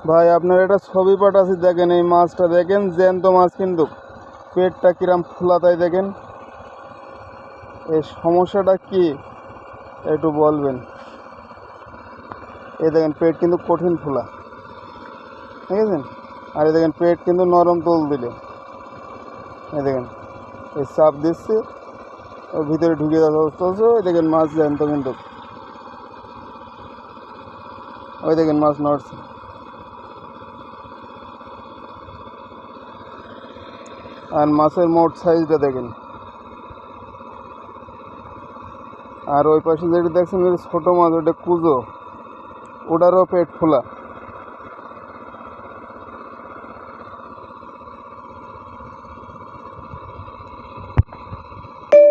ভাই আপনার একটা ছবি পাঠাচ্ছি, দেখেন এই মাছটা দেখেন, জ্যান্ত মাছ কিন্তু পেটটা কিরাম খোলা, তাই দেখেন এই সমস্যাটা কি একটু বলবেন। এই দেখেন পেট কিন্তু কঠিন খোলা, ঠিক আছে। আর এই দেখেন পেট কিন্তু নরম তোল দিলে, এই দেখেন এই চাপ দিচ্ছে ওর ভিতরে ঢুকে যাচ্ছে। ওই দেখেন মাছ জ্যান্ত কিন্তু, ওই দেখেন মাছ নড়ছে। আর মাছের মোট সাইজটা দেখেন। আর ওই পাশে যেটা দেখছেন ছোটো মাছ, ওটা কুজো, ওটারও পেট খোলা।